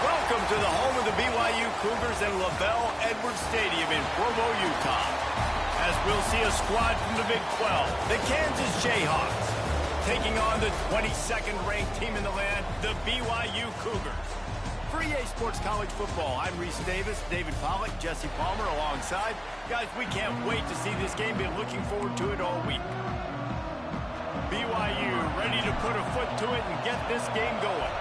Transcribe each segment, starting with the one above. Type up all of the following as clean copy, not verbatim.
Welcome to the home of the BYU Cougars in LaBelle Edwards Stadium in Provo, Utah. As we'll see a squad from the Big 12, the Kansas Jayhawks, taking on the 22nd ranked team in the land, the BYU Cougars. For EA Sports College Football, I'm Reese Davis, David Pollack, Jesse Palmer alongside. Guys, we can't wait to see this game. Been looking forward to it all week. BYU ready to put a foot to it and get this game going.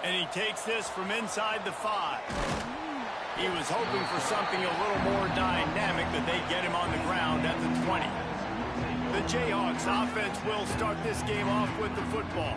And he takes this from inside the 5. He was hoping for something a little more dynamic, but they get him on the ground at the 20. The Jayhawks offense will start this game off with the football.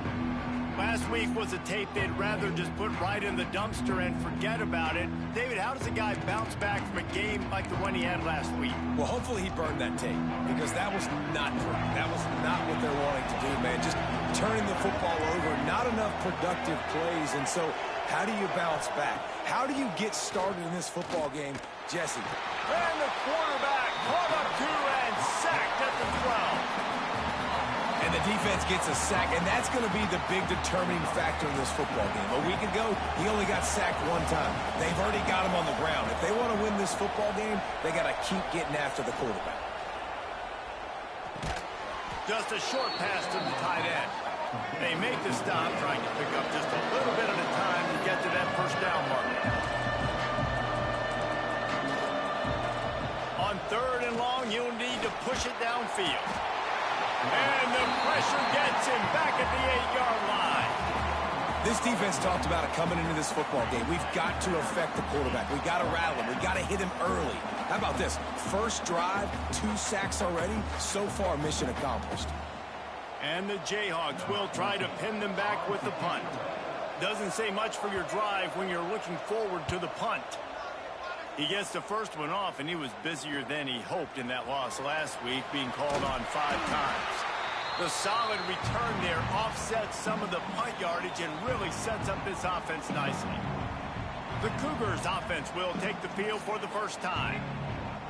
Last week was a tape they'd rather just put right in the dumpster and forget about it. David, how does a guy bounce back from a game like the one he had last week? Well, hopefully he burned that tape, because that was not pretty. That was not what they're wanting to do, man. Just turning the football over, not enough productive plays. And so how do you bounce back? How do you get started in this football game, Jesse? And the quarterback caught up to and sacked at the 12. And the defense gets a sack, and that's going to be the big determining factor in this football game. A week ago, he only got sacked one time. They've already got him on the ground. If they want to win this football game, they got to keep getting after the quarterback. Just a short pass to the tight end. They make the stop, trying to pick up just a little bit at a time to get to that first down mark. On 3rd and long, you'll need to push it downfield. And the pressure gets him back at the 8-yard line. This defense talked about it coming into this football game. We've got to affect the quarterback. We've got to rattle him. We've got to hit him early. How about this? First drive, 2 sacks already. So far, mission accomplished. And the Jayhawks will try to pin them back with the punt. Doesn't say much for your drive when you're looking forward to the punt. He gets the first one off, and he was busier than he hoped in that loss last week, being called on 5 times. The solid return there offsets some of the punt yardage and really sets up this offense nicely. The Cougars offense will take the field for the first time.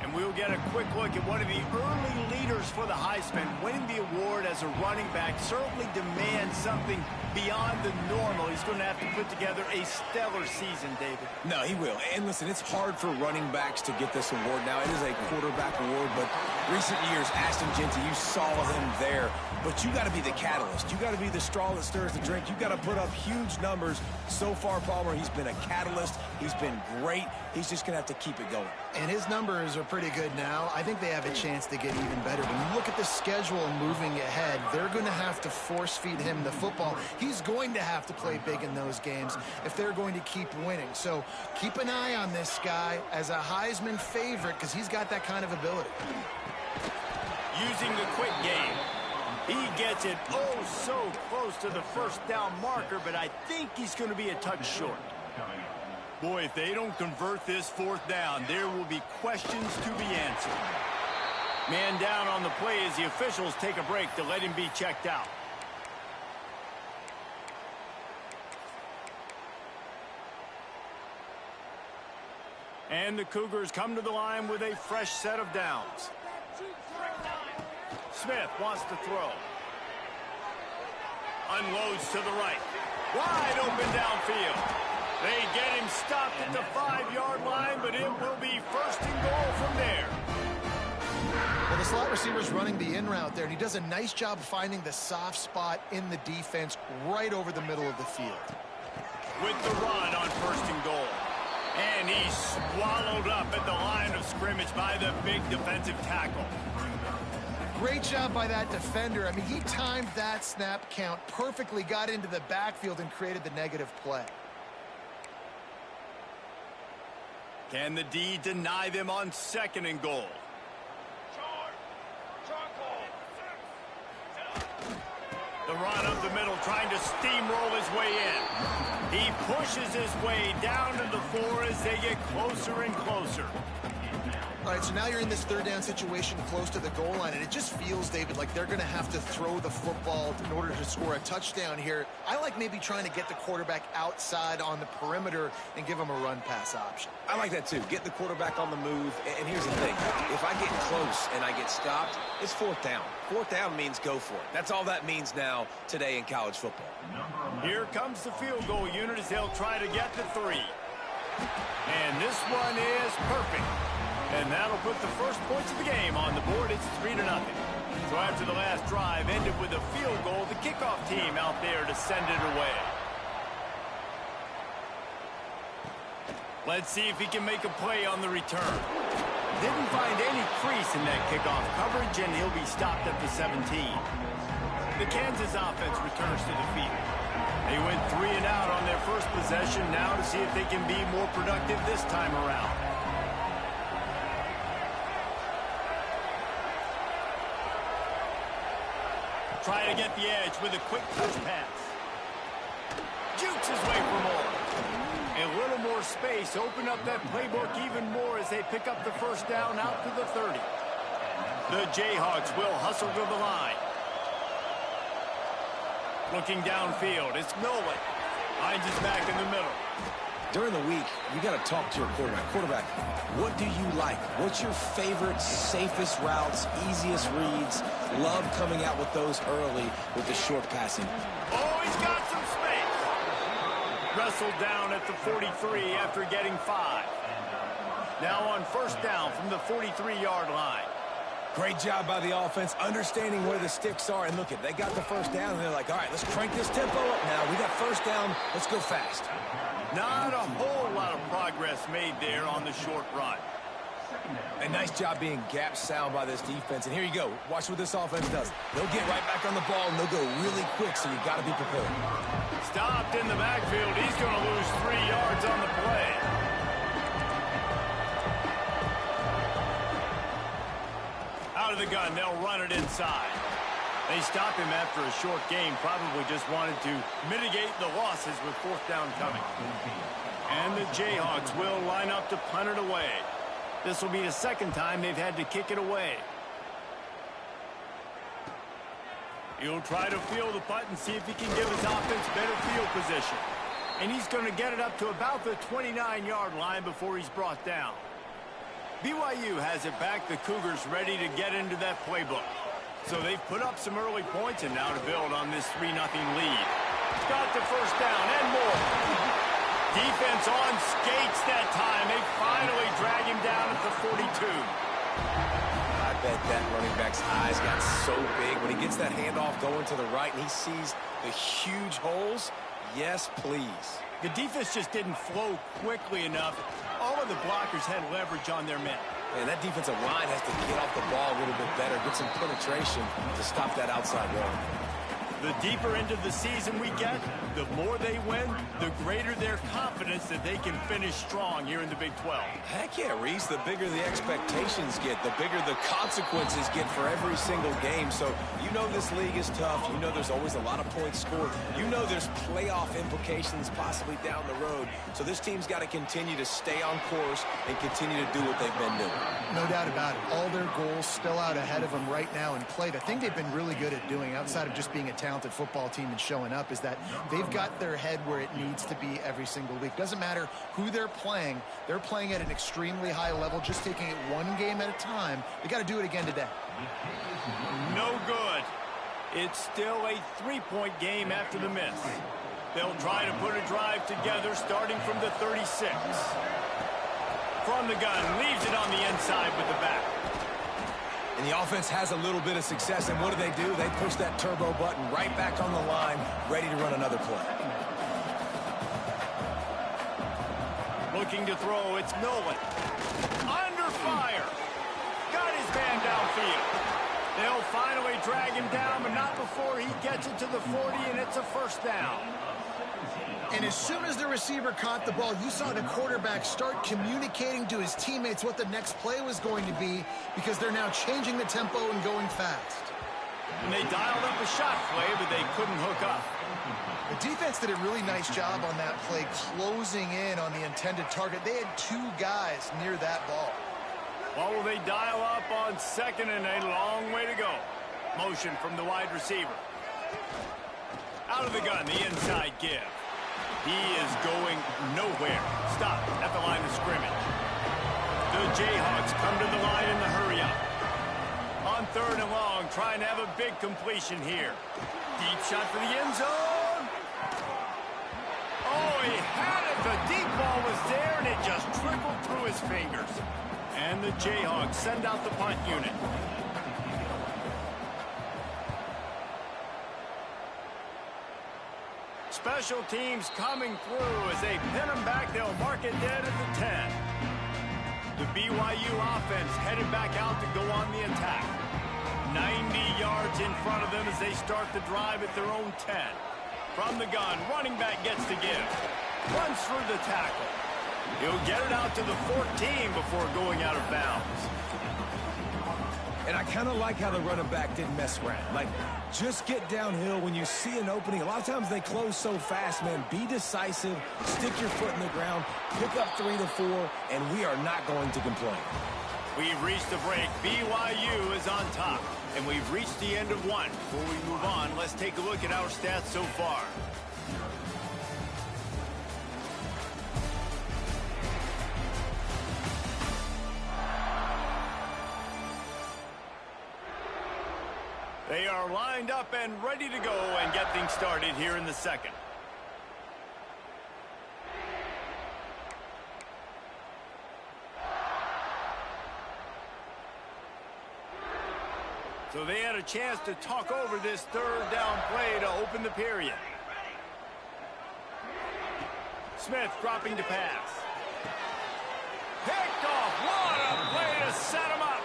And we'll get a quick look at one of the early leaders for the Heisman. Winning the award as a running back certainly demands something beyond the normal. He's going to have to put together a stellar season, David. No, he will. And listen, it's hard for running backs to get this award now. It is a quarterback award, but recent years, Ashton Jeanty, you saw him there. But you got to be the catalyst. You got to be the straw that stirs the drink. You got to put up huge numbers. So far, Palmer, he's been a catalyst. He's been great. He's just going to have to keep it going. And his numbers are pretty good now. I think they have a chance to get even better. When you look at the schedule moving ahead, they're going to have to force feed him the football. He's going to have to play big in those games if they're going to keep winning. So keep an eye on this guy as a Heisman favorite because he's got that kind of ability. Using the quick game. He gets it oh so close to the first down marker, but I think he's going to be a touch short. Boy, if they don't convert this 4th down, there will be questions to be answered. Man down on the play as the officials take a break to let him be checked out. And the Cougars come to the line with a fresh set of downs. Smith wants to throw. Unloads to the right. Wide open downfield. They get him stopped at the 5-yard line, but it will be 1st and goal from there. Well, the slot receiver's running the in route there, and he does a nice job finding the soft spot in the defense right over the middle of the field. With the run on 1st and goal. And he's swallowed up at the line of scrimmage by the big defensive tackle. Great job by that defender. I mean, he timed that snap count perfectly, got into the backfield, and created the negative play. Can the D deny them on 2nd and goal? The run up the middle, trying to steamroll his way in. He pushes his way down to the 4 as they get closer and closer. All right, so now you're in this 3rd down situation close to the goal line, and it just feels, David, like they're going to have to throw the football in order to score a touchdown here. I like maybe trying to get the quarterback outside on the perimeter and give him a run-pass option. I like that, too. Get the quarterback on the move. And here's the thing. If I get close and I get stopped, it's 4th down. 4th down means go for it. That's all that means now today in college football. Here comes the field goal unit as they'll try to get the 3. And this one is perfect. And that'll put the first points of the game on the board. It's 3-0. So after the last drive ended with a field goal, the kickoff team out there to send it away. Let's see if he can make a play on the return. Didn't find any crease in that kickoff coverage, and he'll be stopped at the 17. The Kansas offense returns to the field. They went 3 and out on their first possession. Now to see if they can be more productive this time around. Try to get the edge with a quick touch pass. Jukes his way for more. A little more space. Open up that playbook even more as they pick up the 1st down out to the 30. The Jayhawks will hustle to the line. Looking downfield, it's Nolan. Finds his back in the middle. During the week, you got to talk to your quarterback. Quarterback, what do you like? What's your favorite, safest routes, easiest reads? Love coming out with those early with the short passing. Oh, he's got some space. Wrestled down at the 43 after getting 5. Now on 1st down from the 43-yard line. Great job by the offense, understanding where the sticks are. And look, they got the 1st down, and they're like, all right, let's crank this tempo up now. We got 1st down. Let's go fast. Not a whole lot of progress made there on the short run. A nice job being gap sound by this defense. And here you go. Watch what this offense does. They'll get right back on the ball, and they'll go really quick, so you've got to be prepared. Stopped in the backfield. He's going to lose 3 yards on the play. Out of the gun, they'll run it inside. They stopped him after a short game, probably just wanted to mitigate the losses with fourth down coming. And the Jayhawks will line up to punt it away. This will be the second time they've had to kick it away. He'll try to field the punt and see if he can give his offense better field position. And he's going to get it up to about the 29-yard line before he's brought down. BYU has it back. The Cougars ready to get into that playbook. So they've put up some early points and now to build on this 3-0 lead. Got the first down and more. Defense on skates that time. They finally drag him down at the 42. I bet that running back's eyes got so big when he gets that handoff going to the right and he sees the huge holes. Yes, please. The defense just didn't flow quickly enough. All of the blockers had leverage on their men. Man, that defensive line has to get off the ball a little bit better, get some penetration to stop that outside run. The deeper into the season we get, the more they win, the greater their confidence that they can finish strong here in the Big 12. Heck yeah, Reese. The bigger the expectations get, the bigger the consequences get for every single game. So you know this league is tough. You know there's always a lot of points scored. You know there's playoff implications possibly down the road. So this team's got to continue to stay on course and continue to do what they've been doing. No doubt about it. All their goals still out ahead of them right now in play. The thing they've been really good at doing, outside of just being a talented football team and showing up, is that they've got their head where it needs to be every single week. Doesn't matter who they're playing at an extremely high level, just taking it one game at a time. They got to do it again today. No good. It's still a 3-point game after the miss. They'll try to put a drive together starting from the 36. From the gun, leaves it on the inside with the back. And the offense has a little bit of success, and what do? They push that turbo button right back on the line, ready to run another play. Looking to throw, it's Nolan. Under fire. Got his man downfield. They'll finally drag him down, but not before he gets it to the 40, and it's a first down. And as soon as the receiver caught the ball, you saw the quarterback start communicating to his teammates what the next play was going to be, because they're now changing the tempo and going fast. And they dialed up a shot play, but they couldn't hook up. The defense did a really nice job on that play, closing in on the intended target. They had two guys near that ball. What will they dial up on second and a long way to go? Motion from the wide receiver. Out of the gun, the inside give. He is going nowhere. Stop at the line of scrimmage. The Jayhawks come to the line in the hurry up. On third and long, trying to have a big completion here. Deep shot for the end zone. Oh, he had it. The deep ball was there, and it just trickled through his fingers. And the Jayhawks send out the punt unit. Special teams coming through as they pin them back. They'll mark it dead at the 10. The BYU offense headed back out to go on the attack. 90 yards in front of them as they start the drive at their own 10. From the gun, running back gets to give. Runs through the tackle. He'll get it out to the 14 before going out of bounds. And I kind of like how the running back didn't mess around. Like, just get downhill when you see an opening. A lot of times they close so fast, man. Be decisive, stick your foot in the ground, pick up 3 to 4, and we are not going to complain. We've reached the break. BYU is on top, and we've reached the end of one. Before we move on, let's take a look at our stats so far. They are lined up and ready to go and get things started here in the second. So they had a chance to talk over this third down play to open the period. Smith dropping to pass. Picked off. What a play to set him up.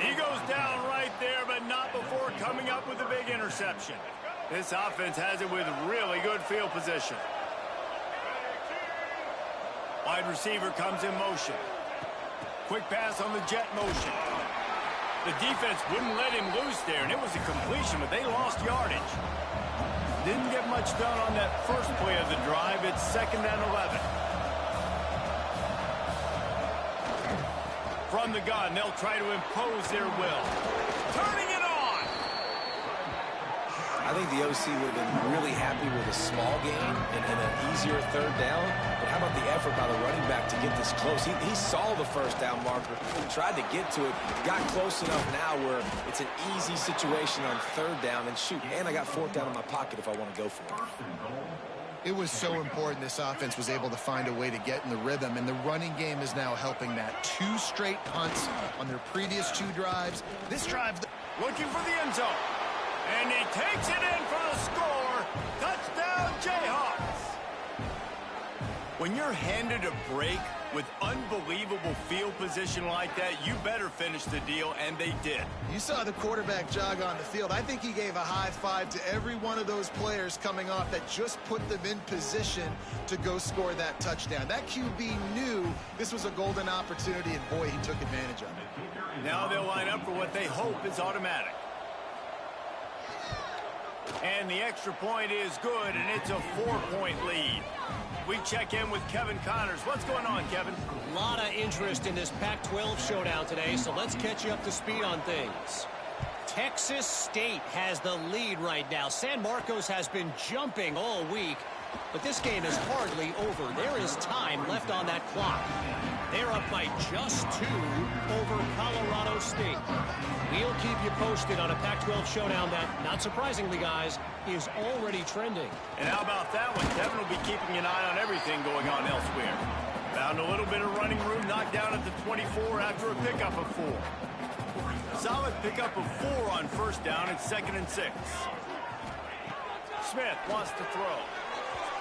He goes down right there, but not before coming up with a big interception. This offense has it with really good field position. Wide receiver comes in motion. Quick pass on the jet motion. The defense wouldn't let him loose there, and it was a completion, but they lost yardage. Didn't get much done on that first play of the drive. It's 2nd and 11. From the gun, they'll try to impose their will. Turning it on! I think the OC would have been really happy with a small gain and an easier 3rd down. But how about the effort by the running back to get this close? He saw the 1st down marker, tried to get to it, got close enough now where it's an easy situation on 3rd down. And shoot, and I got 4th down in my pocket if I want to go for it. It was so important this offense was able to find a way to get in the rhythm, and the running game is now helping that. 2 straight punts on their previous 2 drives. This drive... Looking for the end zone. And he takes it in for the score. Touchdown, Jayhawks. When you're handed a break with unbelievable field position like that, you better finish the deal, and they did. You saw the quarterback jog on the field. I think he gave a high five to every one of those players coming off that just put them in position to go score that touchdown. That QB knew this was a golden opportunity, and boy, he took advantage of it. Now they'll line up for what they hope is automatic. And the extra point is good, and it's a 4-point lead. We check in with Kevin Connors. What's going on, Kevin? A lot of interest in this Pac-12 showdown today, so let's catch you up to speed on things. Texas State has the lead right now. San Marcos has been jumping all week, but this game is hardly over. There is time left on that clock. They're up by just 2 over Colorado State. We'll keep you posted on a Pac-12 showdown that, not surprisingly, guys, is already trending. And how about that one? Kevin will be keeping an eye on everything going on elsewhere. Found a little bit of running room, knocked down at the 24 after a pickup of 4. Solid pickup of 4 on 1st down. It's 2nd and 6. Smith wants to throw.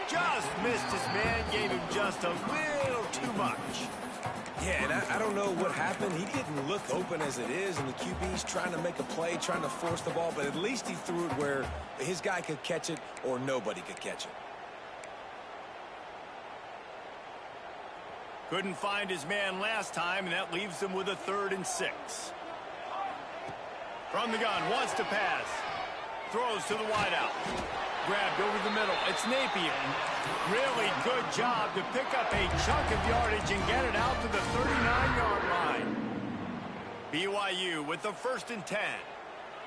Just missed his man, gave him just a little too much. Yeah, and I don't know what happened. He didn't look open as it is, and the QB's trying to make a play, trying to force the ball, but at least he threw it where his guy could catch it or nobody could catch it. Couldn't find his man last time, and that leaves him with a 3rd and 6. From the gun, wants to pass. Throws to the wideout. Grabbed over the middle. It's Napier. Really good job to pick up a chunk of yardage and get it out to the 39-yard line. BYU with the 1st and 10.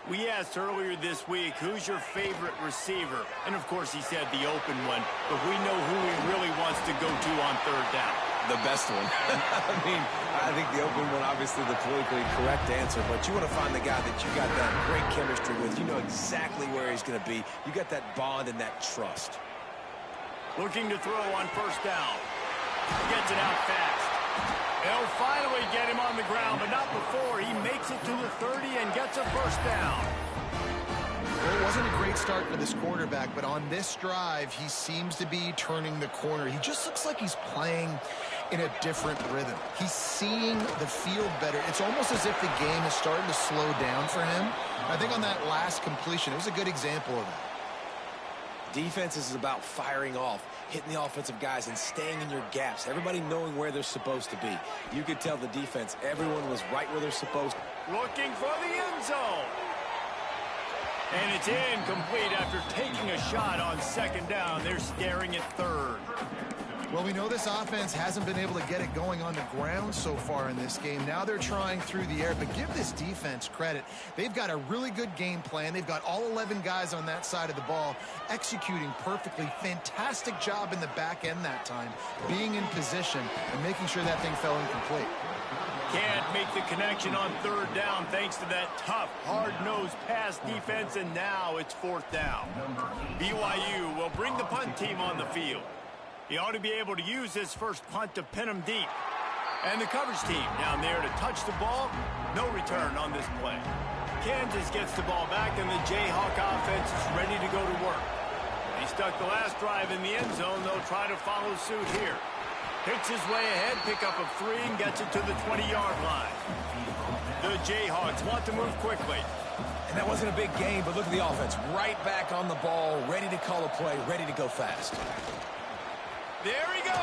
We asked earlier this week, who's your favorite receiver? And, of course, he said the open one, but we know who he really wants to go to on 3rd down. The best one. I mean, I think the open one, obviously the politically correct answer, but you want to find the guy that you got that great chemistry with. You know exactly where he's going to be. You got that bond and that trust. Looking to throw on 1st down. Gets it out fast. They'll finally get him on the ground, but not before. He makes it to the 30 and gets a 1st down. Well, it wasn't a great start for this quarterback, but on this drive, he seems to be turning the corner. He just looks like he's playing in a different rhythm. He's seeing the field better. It's almost as if the game is starting to slow down for him. I think on that last completion, it was a good example of that. Defense is about firing off, hitting the offensive guys, and staying in your gaps. Everybody knowing where they're supposed to be. You could tell the defense, everyone was right where they're supposed to. Looking for the end zone. And it's incomplete after taking a shot on 2nd down. They're staring at 3rd. Well, we know this offense hasn't been able to get it going on the ground so far in this game. Now they're trying through the air, but give this defense credit. They've got a really good game plan. They've got all 11 guys on that side of the ball executing perfectly. Fantastic job in the back end that time, being in position and making sure that thing fell incomplete. Can't make the connection on 3rd down thanks to that tough, hard-nosed pass defense, and now it's 4th down. BYU will bring the punt team on the field. He ought to be able to use this first punt to pin him deep. And the coverage team down there to touch the ball. No return on this play. Kansas gets the ball back, and the Jayhawk offense is ready to go to work. He stuck the last drive in the end zone. They'll try to follow suit here. Picks his way ahead, pick up of 3, and gets it to the 20-yard line. The Jayhawks want to move quickly. And that wasn't a big game, but look at the offense. Right back on the ball, ready to call a play, ready to go fast. There he goes.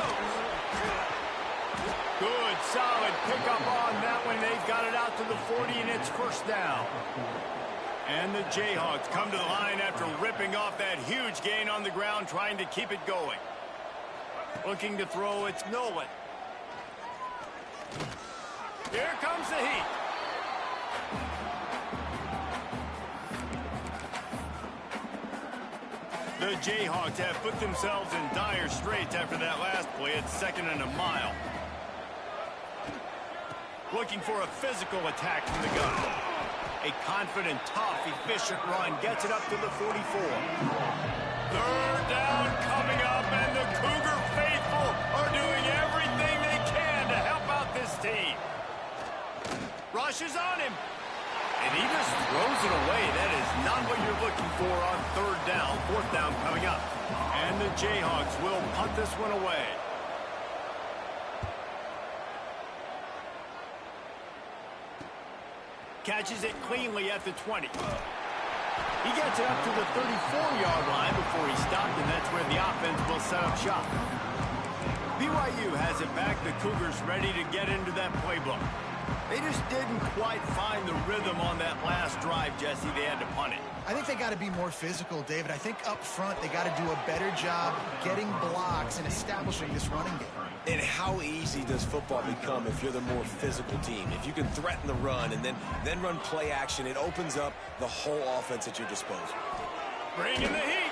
Good, solid pickup on that one. They've got it out to the 40, and it's first down. And the Jayhawks come to the line after ripping off that huge gain on the ground, trying to keep it going. Looking to throw, it's Nolan. Here comes the heat. The Jayhawks have put themselves in dire straits after that last play. It's 2nd and a mile. Looking for a physical attack from the gun. A confident, tough, efficient run gets it up to the 44. 3rd down coming up, and the Cougar faithful are doing everything they can to help out this team. Rushes on him. And he just throws it away. That is not what you're looking for on 3rd down. 4th down coming up. And the Jayhawks will punt this one away. Catches it cleanly at the 20. He gets it up to the 34-yard line before he stopped, and that's where the offense will set up shop. BYU has it back. The Cougars ready to get into that playbook. They just didn't quite find the rhythm on that last drive, Jesse. They had to punt it. I think they got to be more physical, David. I think up front they got to do a better job getting blocks and establishing this running game. And how easy does football become if you're the more physical team? If you can threaten the run and then run play action, it opens up the whole offense at your disposal. Bringing the heat.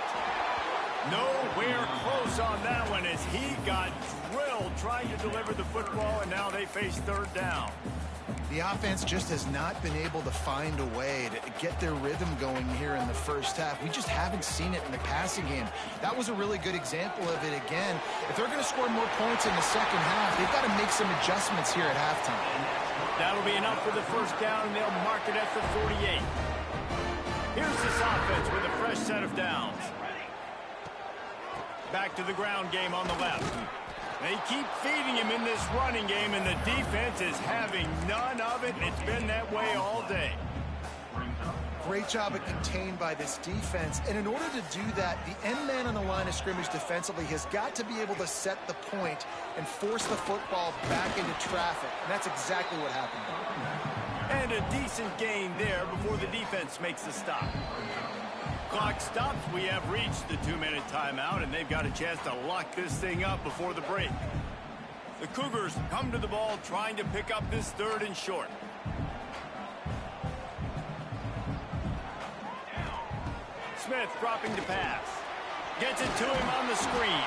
Nowhere close on that one as he got drilled trying to deliver the football, and now they face 3rd down. The offense just has not been able to find a way to get their rhythm going here in the first half. We just haven't seen it in the passing game. That was a really good example of it again. If they're going to score more points in the second half, they've got to make some adjustments here at halftime. That'll be enough for the first down, and they'll mark it at the 48. Here's this offense with a fresh set of downs. Back to the ground game on the left. They keep feeding him in this running game, and the defense is having none of it. It's been that way all day. Great job at contained by this defense. And in order to do that, the end man on the line of scrimmage defensively has got to be able to set the point and force the football back into traffic. And that's exactly what happened. And a decent gain there before the defense makes the stop. Clock stops. We have reached the 2-minute timeout, and they've got a chance to lock this thing up before the break. The Cougars come to the ball trying to pick up this 3rd and short. Smith dropping to pass. Gets it to him on the screen.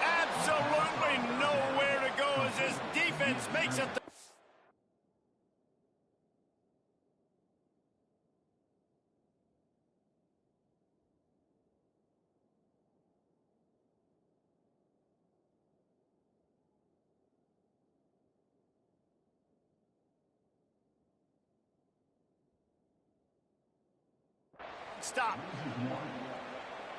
Absolutely nowhere to go as this defense makes it. Stop.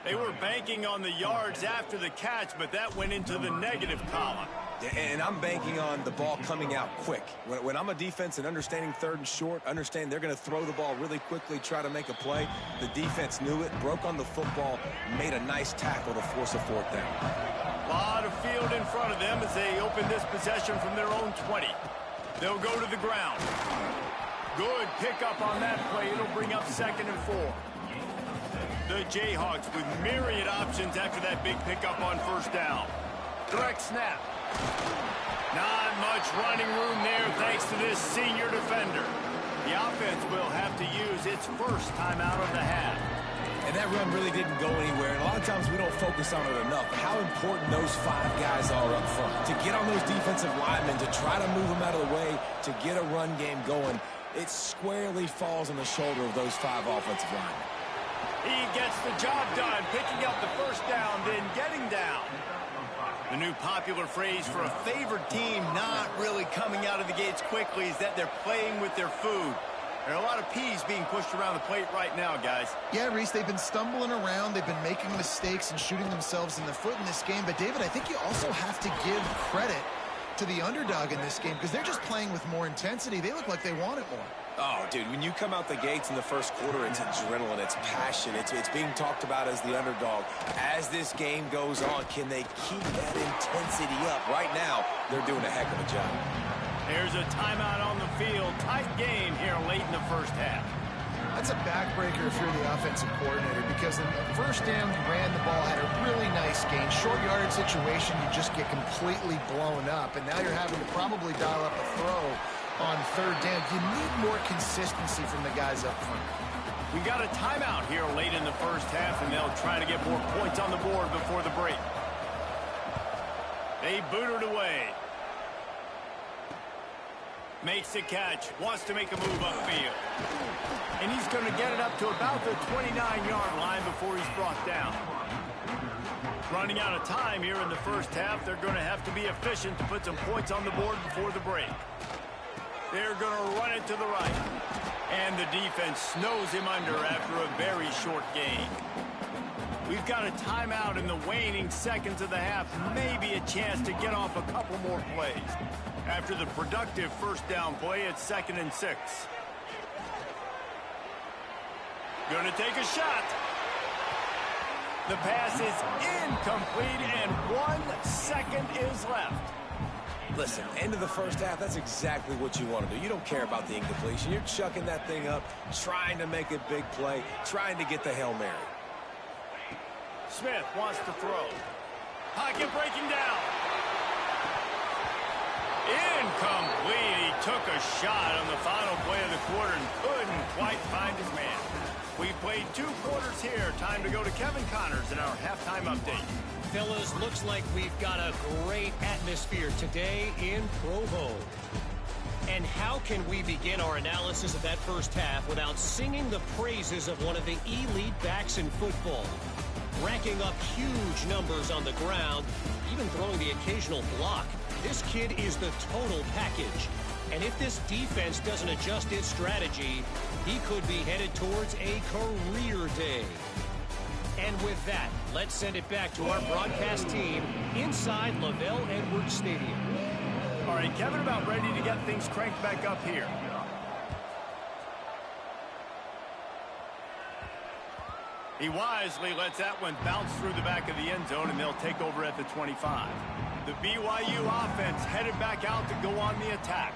They were banking on the yards after the catch, but that went into the negative column. And I'm banking on the ball coming out quick. When I'm a defense and understanding 3rd and short, understand they're going to throw the ball really quickly, try to make a play. The defense knew it, broke on the football, made a nice tackle to force a 4th down. A lot of field in front of them as they open this possession from their own 20. They'll go to the ground. Good pickup on that play. It'll bring up 2nd and 4. The Jayhawks with myriad options after that big pickup on 1st down. Direct snap. Not much running room there thanks to this senior defender. The offense will have to use its first timeout of the half. And that run really didn't go anywhere. And a lot of times we don't focus on it enough. How important those 5 guys are up front. To get on those defensive linemen, to try to move them out of the way, to get a run game going, it squarely falls on the shoulder of those 5 offensive linemen. He gets the job done, picking up the first down, then getting down. The new popular phrase for a favored team not really coming out of the gates quickly is that they're playing with their food. There are a lot of peas being pushed around the plate right now, guys. Yeah, Reese, they've been stumbling around. They've been making mistakes and shooting themselves in the foot in this game. But, David, I think you also have to give credit to the underdog in this game because they're just playing with more intensity. They look like they want it more. Oh, dude, when you come out the gates in the first quarter, it's adrenaline, it's passion, it's being talked about as the underdog. As this game goes on, can they keep that intensity up? Right now, they're doing a heck of a job. Here's a timeout on the field. Tight game here late in the first half. That's a backbreaker if you're the offensive coordinator, because in the first down, you ran the ball, had a really nice gain. Short yardage situation, you just get completely blown up, and now you're having to probably dial up a throw on third down. You need more consistency from the guys up front. We got a timeout here late in the first half, and they'll try to get more points on the board before the break. They boot it away. Makes the catch. Wants to make a move upfield. And he's going to get it up to about the 29-yard line before he's brought down. Running out of time here in the first half. They're going to have to be efficient to put some points on the board before the break. They're going to run it to the right. And the defense snows him under after a very short gain. We've got a timeout in the waning seconds of the half. Maybe a chance to get off a couple more plays. After the productive first down play, it's 2nd and 6. Going to take a shot. The pass is incomplete, and 1 second is left. Listen, end of the first half, that's exactly what you want to do. You don't care about the incompletion. You're chucking that thing up, trying to make a big play, trying to get the Hail Mary. Smith wants to throw. Pocket breaking down. Incomplete. He took a shot on the final play of the quarter and couldn't quite find his man. We played 2 quarters here. Time to go to Kevin Connors in our halftime update. Fellas, looks like we've got a great atmosphere today in Provo. And how can we begin our analysis of that first half without singing the praises of one of the elite backs in football? Racking up huge numbers on the ground, even throwing the occasional block. This kid is the total package. And if this defense doesn't adjust its strategy, he could be headed towards a career day. And with that, let's send it back to our broadcast team inside Lavelle Edwards Stadium. All right, Kevin, about ready to get things cranked back up here. He wisely lets that one bounce through the back of the end zone, and they'll take over at the 25. The BYU offense headed back out to go on the attack.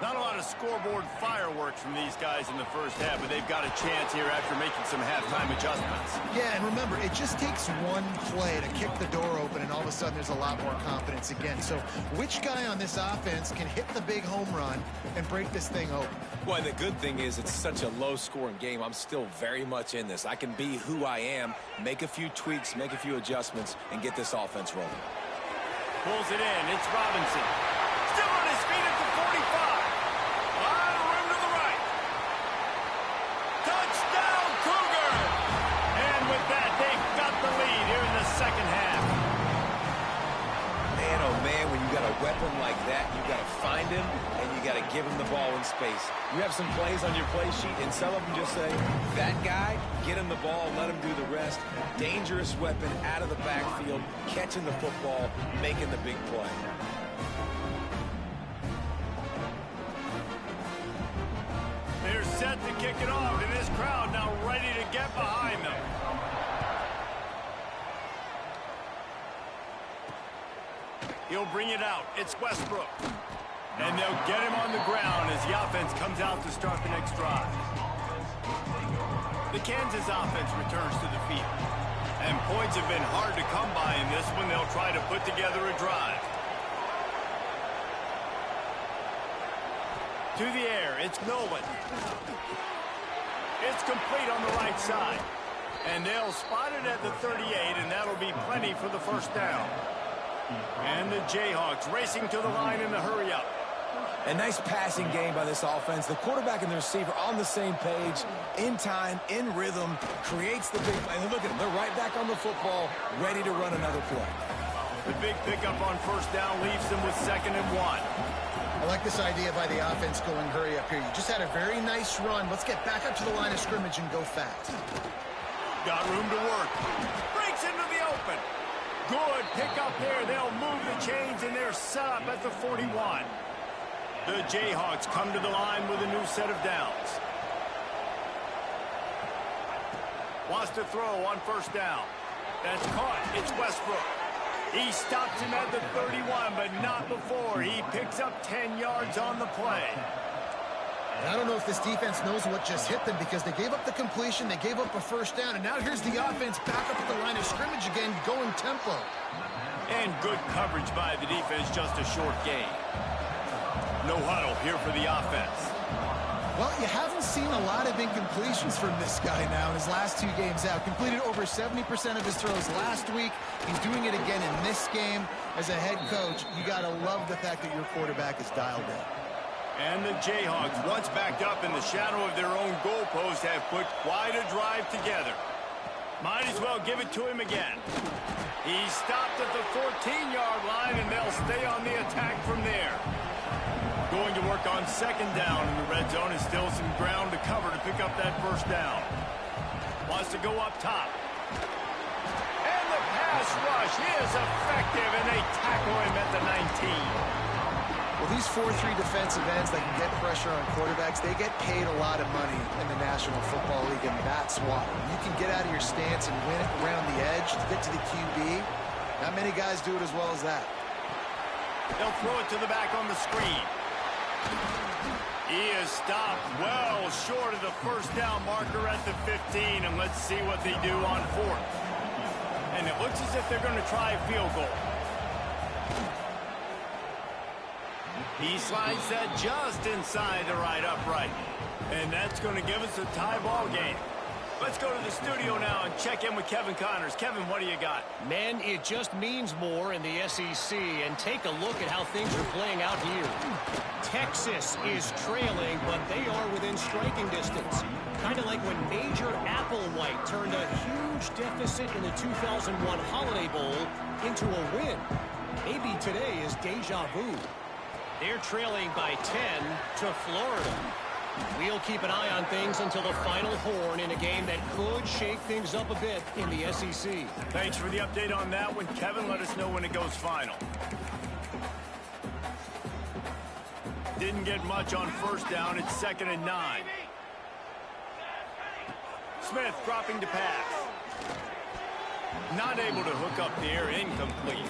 Not a lot of scoreboard fireworks from these guys in the first half, but they've got a chance here after making some halftime adjustments. Yeah, and remember, it just takes one play to kick the door open, and all of a sudden there's a lot more confidence again. So which guy on this offense can hit the big home run and break this thing open? Well, the good thing is it's such a low-scoring game. I'm still very much in this. I can be who I am, make a few tweaks, make a few adjustments, and get this offense rolling. Pulls it in. It's Robinson. Still on his feet at the 45. A lot of room to the right. Touchdown, Cougar! And with that, they've got the lead here in the second half. Man, oh man, when you got a weapon like that, you got to find him, and you got to give him the ball in space. You have some plays on your play sheet, and some of them just say, that guy, get him the ball, let him do the rest. Dangerous weapon out of the backfield, catching the football, making the big play. They're set to kick it off, and this crowd now ready to get behind them. He'll bring it out. It's Westbrook. And they'll get him on the ground as the offense comes out to start the next drive. The Kansas offense returns to the field. And points have been hard to come by in this one. They'll try to put together a drive. To the air, it's Nolan. It's complete on the right side. And they'll spot it at the 38, and that'll be plenty for the first down. And the Jayhawks racing to the line in the hurry-up. A nice passing game by this offense. The quarterback and the receiver on the same page, in time, in rhythm, creates the big play. And look at them. They're right back on the football, ready to run another play. The big pickup on first down leaves them with 2nd and 1. I like this idea by the offense going hurry up here. You just had a very nice run. Let's get back up to the line of scrimmage and go fast. Got room to work. Breaks into the open. Good pick up there. They'll move the chains, and they're set up at the 41. The Jayhawks come to the line with a new set of downs. Wants to throw on first down. That's caught. It's Westbrook. He stops him at the 31, but not before. He picks up 10 yards on the play. I don't know if this defense knows what just hit them because they gave up the completion, they gave up a first down, and now here's the offense back up at the line of scrimmage again, going tempo. And good coverage by the defense, just a short gain. No huddle here for the offense. Well, you haven't seen a lot of incompletions from this guy now in his last 2 games out. Completed over 70% of his throws last week. He's doing it again in this game. As a head coach, you got to love the fact that your quarterback is dialed in. And the Jayhawks, once backed up in the shadow of their own goalpost, have put quite a drive together. Might as well give it to him again. He stopped at the 14-yard line, and they'll stay on the attack from there. Going to work on second down in the red zone, and still some ground to cover to pick up that first down. Wants to go up top. And the pass rush is effective, and they tackle him at the 19. Well, these 4-3 defensive ends that can get pressure on quarterbacks, they get paid a lot of money in the National Football League, and that's why. You can get out of your stance and win it around the edge to get to the QB. Not many guys do it as well as that. They'll throw it to the back on the screen. He is stopped well short of the first down marker at the 15, and let's see what they do on fourth. And it looks as if they're going to try a field goal. He slides that just inside the right upright. And that's going to give us a tie ball game. Let's go to the studio now and check in with Kevin Connors. Kevin, what do you got? Man, it just means more in the SEC. And take a look at how things are playing out here. Texas is trailing, but they are within striking distance. Kind of like when Major Applewhite turned a huge deficit in the 2001 Holiday Bowl into a win. Maybe today is deja vu. They're trailing by 10 to Florida. We'll keep an eye on things until the final horn in a game that could shake things up a bit in the SEC. Thanks for the update on that one, Kevin. Let us know when it goes final. Didn't get much on first down. It's 2nd and 9. Smith dropping to pass. Not able to hook up the air, incomplete.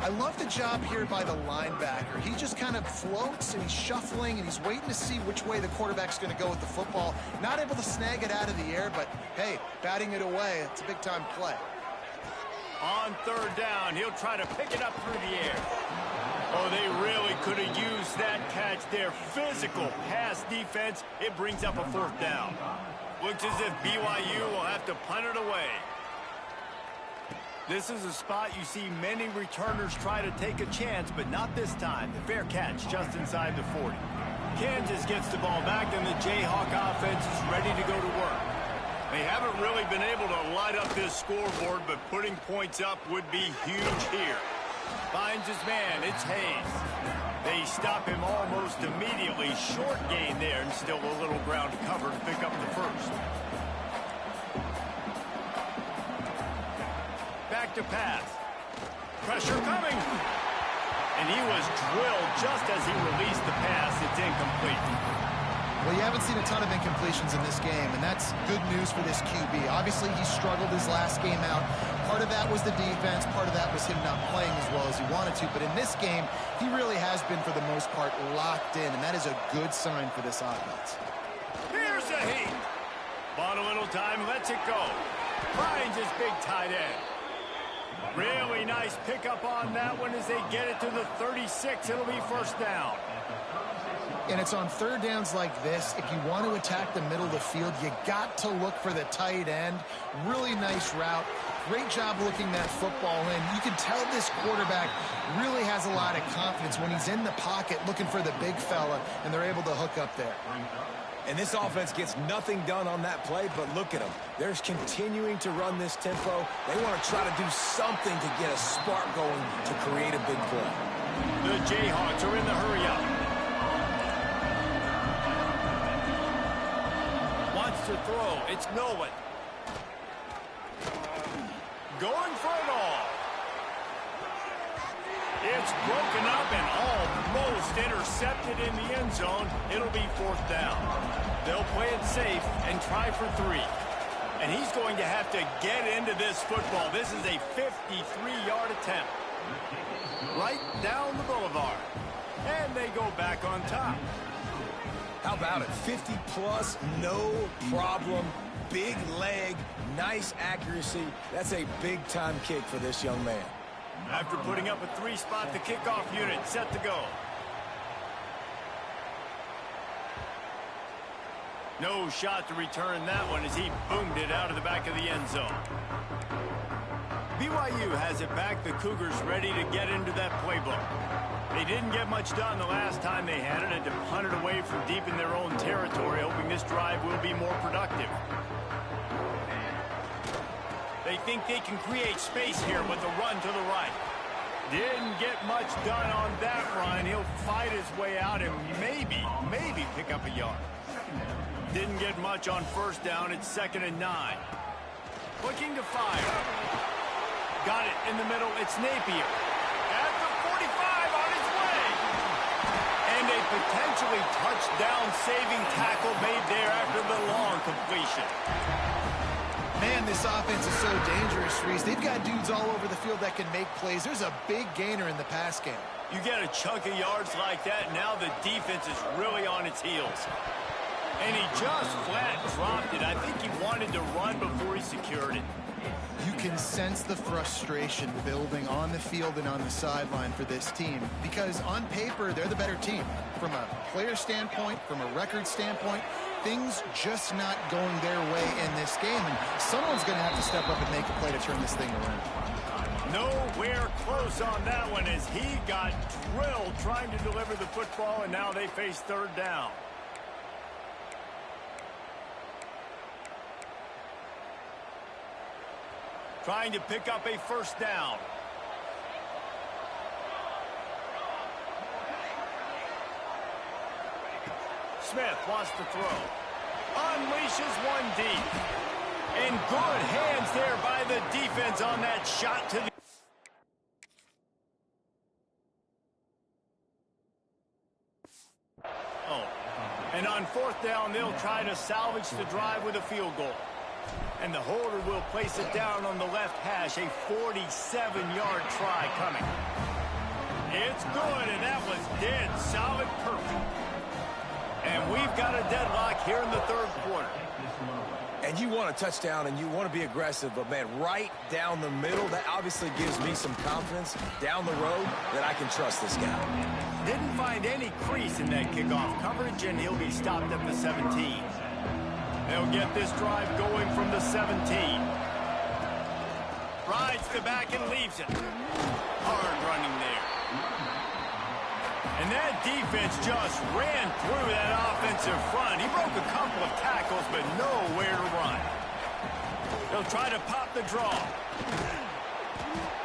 I love the job here by the linebacker. He just kind of floats, and he's shuffling, and he's waiting to see which way the quarterback's going to go with the football. Not able to snag it out of the air, but, hey, batting it away, it's a big-time play. On third down, he'll try to pick it up through the air. Oh, they really could have used that catch there. Physical pass defense. It brings up a 4th down. Looks as if BYU will have to punt it away. This is a spot you see many returners try to take a chance, but not this time. The fair catch just inside the 40. Kansas gets the ball back, and the Jayhawk offense is ready to go to work. They haven't really been able to light up this scoreboard, but putting points up would be huge here. Finds his man. It's Hayes. They stop him almost immediately. Short gain there, and still a little ground to cover to pick up the first. Back to pass. Pressure coming. And he was drilled just as he released the pass. It's incomplete. Well, you haven't seen a ton of incompletions in this game, and that's good news for this QB. Obviously, he struggled his last game out. Part of that was the defense. Part of that was him not playing as well as he wanted to. But in this game, he really has been, for the most part, locked in, and that is a good sign for this offense. Here's a heat. Bought a little time, lets it go. Finds his big tight end. Really nice pickup on that one as they get it to the 36. It'll be first down. And it's on third downs like this. If you want to attack the middle of the field, you got to look for the tight end. Really nice route. Great job looking that football in. You can tell this quarterback really has a lot of confidence when he's in the pocket looking for the big fella, and they're able to hook up there. And this offense gets nothing done on that play, but look at them. They're continuing to run this tempo. They want to try to do something to get a spark going to create a big play. The Jayhawks are in the hurry-up. Wants to throw. It's Nolan. Going for it all. It's broken up and all most intercepted in the end zone. It'll be 4th down. They'll play it safe and try for 3. And he's going to have to get into this football. This is a 53-yard attempt. Right down the boulevard. And they go back on top. How about it? 50-plus, no problem. Big leg, nice accuracy. That's a big-time kick for this young man. After putting up a 3-spot, the kickoff unit set to go. No shot to return that one as he boomed it out of the back of the end zone. BYU has it back. The Cougars ready to get into that playbook. They didn't get much done the last time they had it and to punt it away from deep in their own territory, hoping this drive will be more productive. They think they can create space here with the run to the right. Didn't get much done on that run. He'll fight his way out and maybe pick up a yard. Didn't get much on 1st down. It's 2nd and 9. Looking to fire. Got it in the middle. It's Napier. At the 45 on his way. And a potentially touchdown-saving tackle made there after the long completion. Man, this offense is so dangerous, Reese. They've got dudes all over the field that can make plays. There's a big gainer in the pass game. You get a chunk of yards like that, now the defense is really on its heels. And he just flat dropped it. I think he wanted to run before he secured it. You can sense the frustration building on the field and on the sideline for this team because on paper, they're the better team. From a player standpoint, from a record standpoint, things just not going their way in this game. And someone's going to have to step up and make a play to turn this thing around. Nowhere close on that one as he got drilled trying to deliver the football, and now they face 3rd down. Trying to pick up a 1st down. Smith wants to throw. Unleashes one deep. And good hands there by the defense on that shot to the... And on 4th down, they'll try to salvage the drive with a field goal. And the holder will place it down on the left hash. A 47-yard try coming. It's good, and that was dead solid perfect. And we've got a deadlock here in the 3rd quarter. And you want a touchdown, and you want to be aggressive, but, man, right down the middle, that obviously gives me some confidence down the road that I can trust this guy. Didn't find any crease in that kickoff coverage, and he'll be stopped at the 17. They'll get this drive going from the 17. Rides the back and leaves it. Hard running there. And that defense just ran through that offensive front. He broke a couple of tackles, but nowhere to run. They'll try to pop the draw.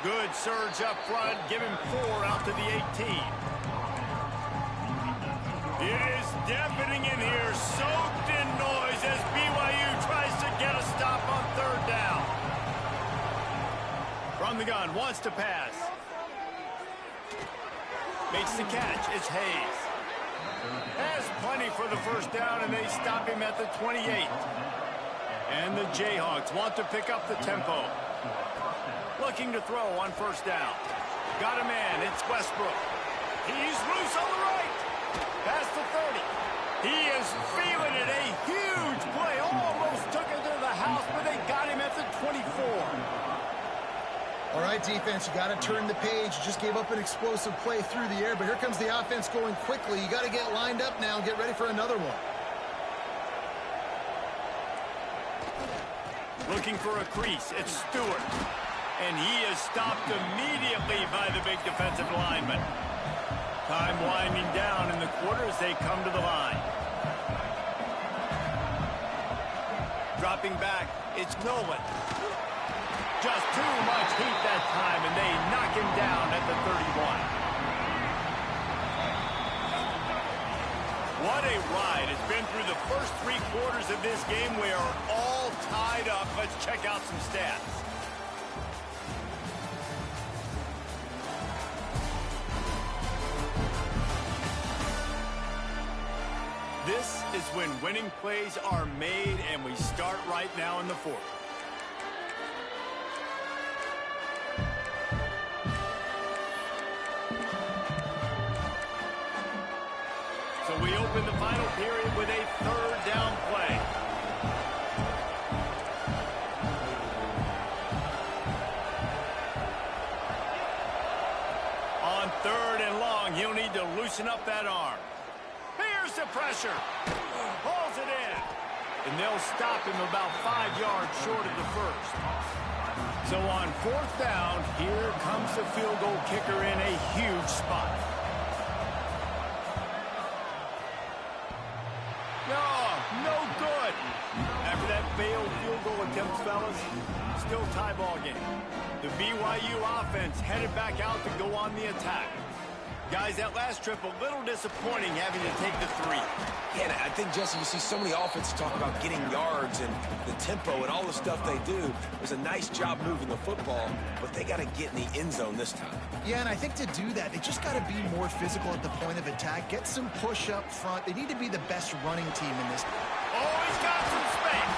Good surge up front. Give him 4 out to the 18. It is deafening in here, soaked in noise as BYU tries to get a stop on 3rd down. From the gun, wants to pass. Makes the catch. It's Hayes. Has plenty for the 1st down, and they stop him at the 28. And the Jayhawks want to pick up the tempo. Looking to throw on 1st down. Got a man. It's Westbrook. He's loose on the right. Past the 30. He is feeling it. A huge play. Almost took it to the house, but they got him at the 24. All right, defense, you got to turn the page. You just gave up an explosive play through the air, but here comes the offense going quickly. You got to get lined up now and get ready for another one. Looking for a crease. It's Stewart. And he is stopped immediately by the big defensive lineman. Time winding down in the quarter as they come to the line. Dropping back, it's Nolan. Just too much heat that time, and they knock him down at the 31. What a ride. It's been through the first 3 quarters of this game. We are all tied up. Let's check out some stats. This is when winning plays are made, and we start right now in the fourth. So we open the final period with a third down play. On third and long, he'll need to loosen up that arm. Here's the pressure. Pulls it in. And they'll stop him about 5 yards short of the first. So on fourth down, here comes the field goal kicker in a huge spot. No good. After that failed field goal attempt, fellas, still tie ball game. The BYU offense headed back out to go on the attack. Guys, that last trip a little disappointing having to take the 3. Yeah, I think, Jesse, you see so many offenses talk about getting yards and the tempo and all the stuff they do. It was a nice job moving the football, but they got to get in the end zone this time. Yeah, and I think to do that, they just got to be more physical at the point of attack, get some push up front. They need to be the best running team in this. Oh, he's got some space.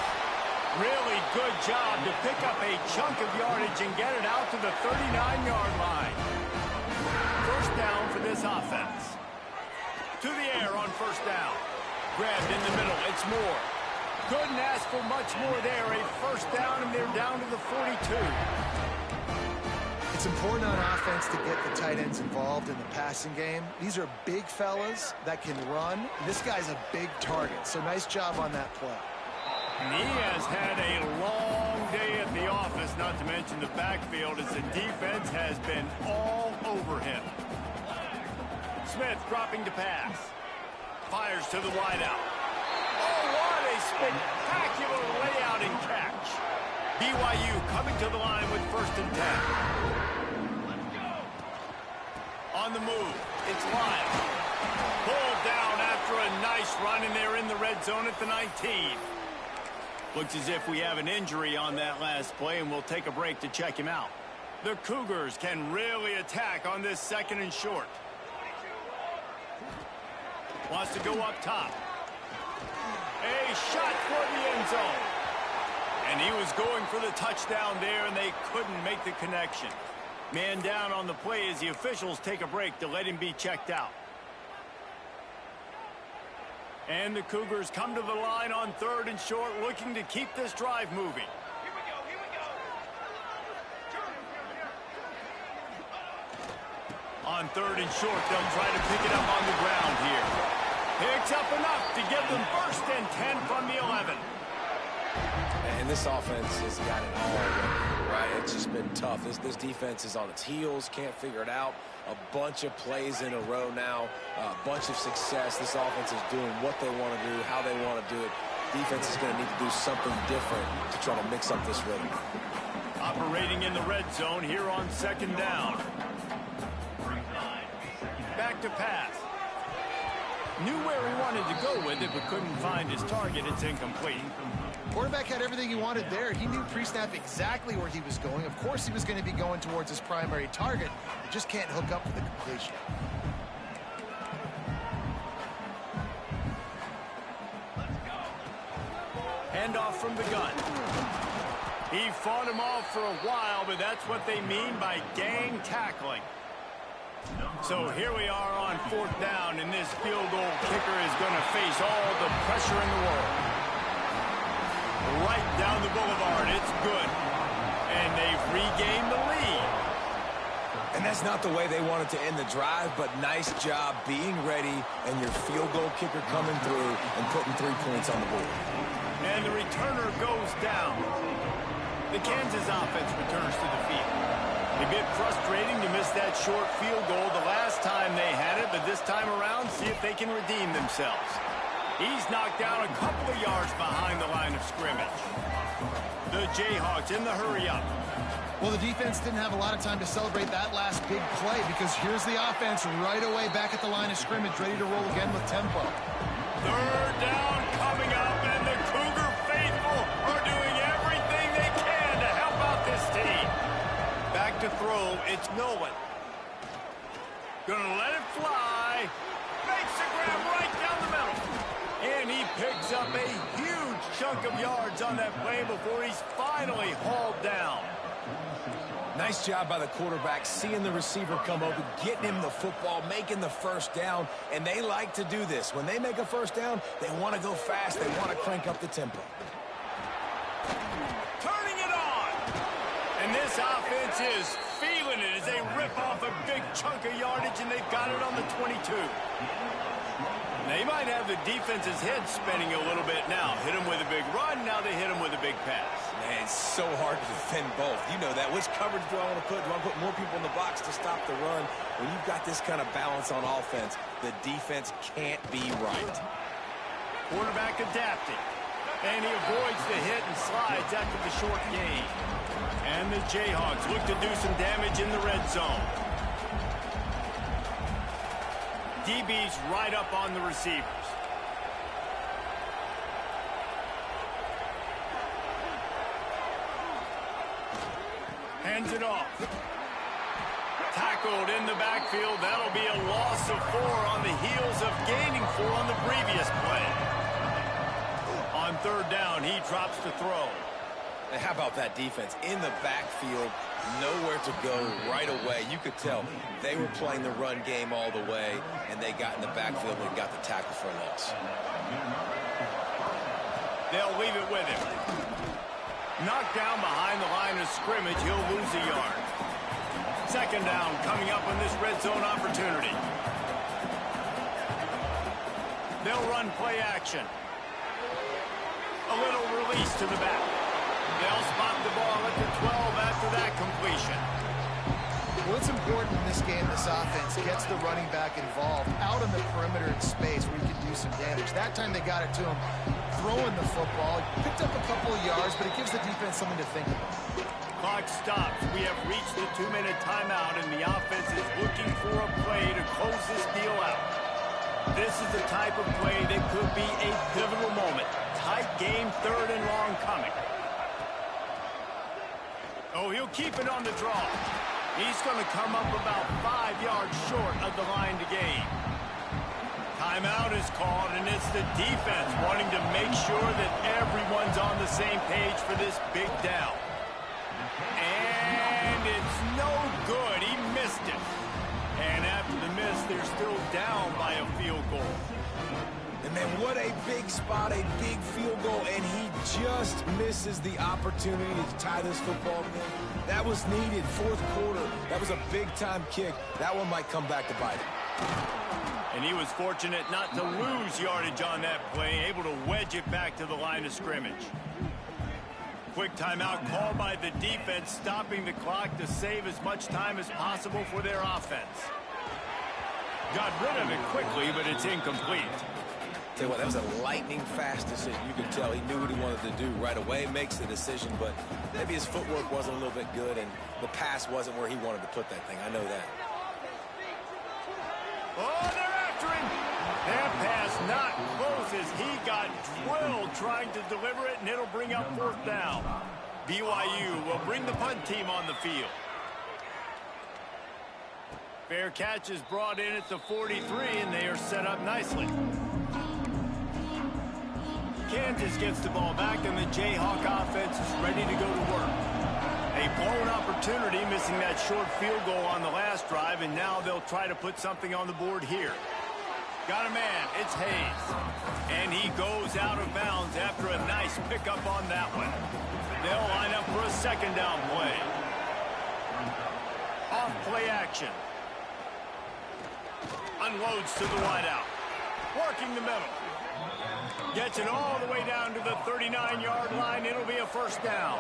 Really good job to pick up a chunk of yardage and get it out to the 39-yard line. First down for this offense. To the air on first down. Grabbed in the middle. It's Moore. Couldn't ask for much more there. A first down, and they're down to the 42. It's important on offense to get the tight ends involved in the passing game. These are big fellas that can run. This guy's a big target, so nice job on that play. And he has had a long day at the office, not to mention the backfield, as the defense has been all over him. Smith dropping to pass. Fires to the wideout. Oh, what a spectacular layout and catch. BYU coming to the line with first and 10. On the move, it's Lyle. Pulled down after a nice run, and they're in the red zone at the 19. Looks as if we have an injury on that last play, and we'll take a break to check him out. The Cougars can really attack on this second and short. Wants to go up top. A shot for the end zone. And he was going for the touchdown there, and they couldn't make the connection. Man down on the play as the officials take a break to let him be checked out. And the Cougars come to the line on third and short, looking to keep this drive moving. On third and short, they'll try to pick it up on the ground here. Picks up enough to give them first and 10 from the 11. And this offense has got it all right. It's just been tough. This defense is on its heels, can't figure it out. A bunch of plays in a row now, a bunch of success. This offense is doing what they want to do, how they want to do it. Defense is going to need to do something different to try to mix up this rhythm. Operating in the red zone here on second down. Back to pass. Knew where he wanted to go with it, but couldn't find his target. It's incomplete. Quarterback had everything he wanted there. He knew pre-snap exactly where he was going. Of course he was going to be going towards his primary target. He just can't hook up for the completion. Handoff from the gun. He fought him off for a while, but that's what they mean by gang tackling. So here we are on fourth down, and this field goal kicker is going to face all the pressure in the world. Right down the boulevard, it's good. And they've regained the lead. And that's not the way they wanted to end the drive, but nice job being ready and your field goal kicker coming through and putting 3 points on the board. And the returner goes down. The Kansas offense returns to the field. A bit frustrating to miss that short field goal the last time they had it, but this time around, see if they can redeem themselves. He's knocked down a couple of yards behind the line of scrimmage. The Jayhawks in the hurry-up. Well, the defense didn't have a lot of time to celebrate that last big play because here's the offense right away back at the line of scrimmage, ready to roll again with tempo. Third down coming up, and the Cougar faithful are doing everything they can to help out this team. Back to throw, it's Nolan. Gonna let it fly. Makes the grab right down the middle. And he picks up a huge chunk of yards on that play before he's finally hauled down. Nice job by the quarterback, seeing the receiver come open, getting him the football, making the first down, and they like to do this. When they make a first down, they want to go fast, they want to crank up the tempo. Turning it on! And this offense is feeling it as they rip off a big chunk of yardage, and they've got it on the 22. They might have the defense's head spinning a little bit now. Hit him with a big run, now they hit him with a big pass. Man, it's so hard to defend both. You know that. Which coverage do I want to put? Do I want to put more people in the box to stop the run? When you've got this kind of balance on offense, the defense can't be right. Quarterback adapting. And he avoids the hit and slides after the short gain. And the Jayhawks look to do some damage in the red zone. DB's right up on the receivers. Hands it off. Tackled in the backfield. That'll be a loss of 4 on the heels of gaining 4 on the previous play. On third down, he drops to throw. And how about that defense? In the backfield, nowhere to go right away. You could tell they were playing the run game all the way, and they got in the backfield and got the tackle for a loss. They'll leave it with him. Knocked down behind the line of scrimmage, he'll lose a yard. Second down coming up on this red zone opportunity. They'll run play action. A little release to the back. They'll spot the ball at the 12 after that completion. What's important in this game, this offense gets the running back involved out on the perimeter in space where he can do some damage. That time they got it to him throwing the football. Picked up a couple of yards, but it gives the defense something to think about. Clock stops. We have reached the 2-minute timeout, and the offense is looking for a play to close this deal out. This is the type of play that could be a pivotal moment. Tight game, third and long coming. Oh, he'll keep it on the draw. He's going to come up about 5 yards short of the line to gain. Timeout is called, and it's the defense wanting to make sure that everyone's on the same page for this big down. And it's no good. He missed it. And after the miss, they're still down by a field goal. And man, what a big spot, a big field goal, and he just misses the opportunity to tie this football game. That was needed, fourth quarter. That was a big-time kick. That one might come back to bite him. And he was fortunate not to lose yardage on that play, able to wedge it back to the line of scrimmage. Quick timeout called by the defense, stopping the clock to save as much time as possible for their offense. Got rid of it quickly, but it's incomplete. Tell you what, that was a lightning-fast decision. You could tell he knew what he wanted to do right away, makes the decision, but maybe his footwork wasn't a little bit good, and the pass wasn't where he wanted to put that thing. I know that. Oh, they're after him. That pass not close as he got drilled trying to deliver it, and it'll bring up fourth down. BYU will bring the punt team on the field. Fair catch is brought in at the 43, and they are set up nicely. Kansas gets the ball back, and the Jayhawk offense is ready to go to work. A blown opportunity, missing that short field goal on the last drive, and now they'll try to put something on the board here. Got a man, it's Hayes. And he goes out of bounds after a nice pickup on that one. They'll line up for a second down play. Off play action. Unloads to the wideout. Working the middle. Gets it all the way down to the 39-yard line. It'll be a first down.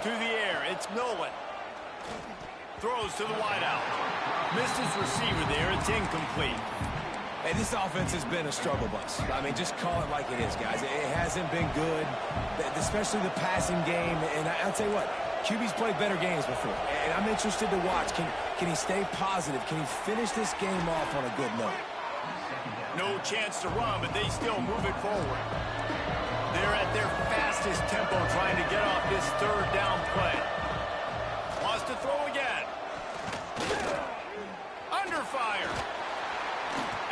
To the air, it's Nolan. Throws to the wideout. Missed his receiver there. It's incomplete. Hey, this offense has been a struggle bus. I mean, just call it like it is, guys. It hasn't been good, especially the passing game. And I'll tell you what, QB's played better games before. And I'm interested to watch. Can he stay positive? Can he finish this game off on a good note? No chance to run, but they still move it forward. They're at their fastest tempo trying to get off this third down play. Wants to throw again. Under fire.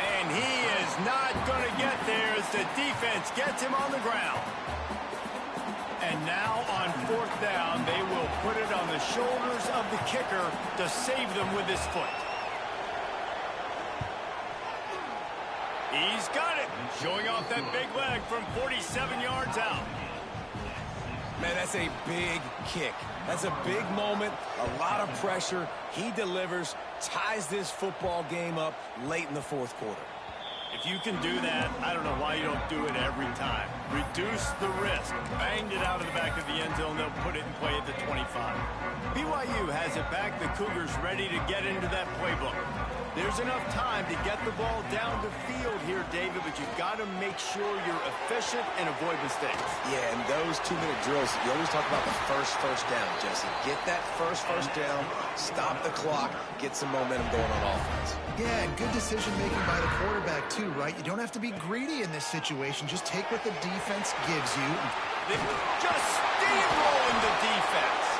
And he is not going to get there as the defense gets him on the ground. And now on 4th down, they will put it on the shoulders of the kicker to save them with his foot. He's got it. Showing off that big leg from 47 yards out. Man, that's a big kick. That's a big moment, a lot of pressure. He delivers, ties this football game up late in the 4th quarter. If you can do that, I don't know why you don't do it every time. Reduce the risk. Banged it out of the back of the end zone. They'll put it in play at the 25. BYU has it back. The Cougars ready to get into that playbook. There's enough time to get the ball down the field here, David, but you've got to make sure you're efficient and avoid mistakes. Yeah, and those 2-minute drills, you always talk about the first down, Jesse. Get that first down, stop the clock, get some momentum going on offense. Yeah, and good decision-making by the quarterback, too, right? You don't have to be greedy in this situation. Just take what the defense gives you. They're just steamrolling the defense.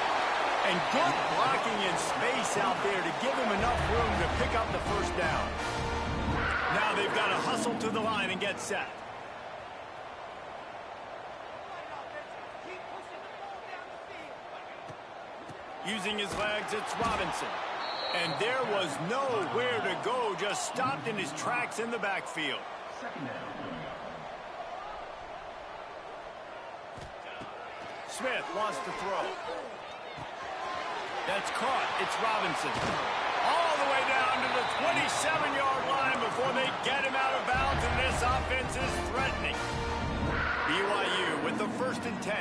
And good blocking in space out there to give him enough room to pick up the first down. Now they've got to hustle to the line and get set. Using his legs, it's Robinson. And there was nowhere to go, just stopped in his tracks in the backfield. Smith wants to throw. That's caught. It's Robinson. All the way down to the 27-yard line before they get him out of bounds, and this offense is threatening. BYU with the 1st and 10.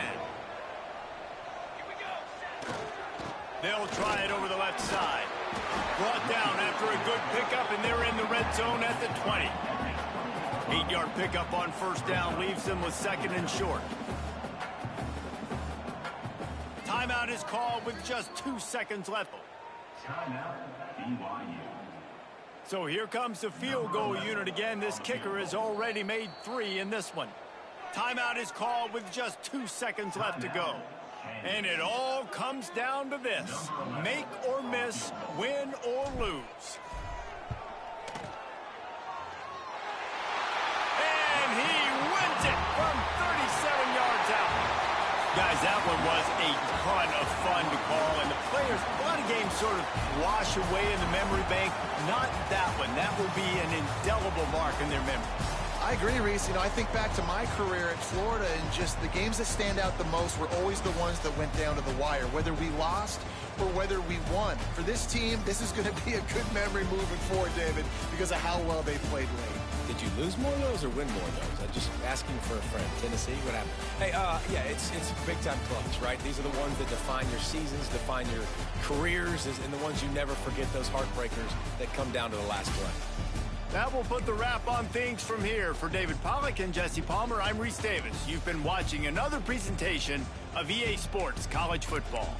They'll try it over the left side. Brought down after a good pickup, and they're in the red zone at the 20. 8-yard pickup on 1st down leaves them with 2nd and short. Timeout is called with just 2 seconds left. Timeout, BYU. So here comes the field goal unit again. This kicker has already made 3 in this one. Timeout is called with just 2 seconds left to go. And it all comes down to this. Make or miss, win or lose. And he wins it from 37 yards out. Guys, that one was a ton of fun to call, and the players, a lot of games sort of wash away in the memory bank. Not that one. That will be an indelible mark in their memory. I agree, Reese. You know, I think back to my career at Florida, and just the games that stand out the most were always the ones that went down to the wire, whether we lost or whether we won. For this team, this is going to be a good memory moving forward, David, because of how well they played late. Did you lose more of those or win more of those? I'm just asking for a friend. Tennessee, what happened? Hey, yeah, it's big-time clutch, right? These are the ones that define your seasons, define your careers, and the ones you never forget, those heartbreakers that come down to the last play. That will put the wrap on things from here. For David Pollack and Jesse Palmer, I'm Reese Davis. You've been watching another presentation of EA Sports College Football.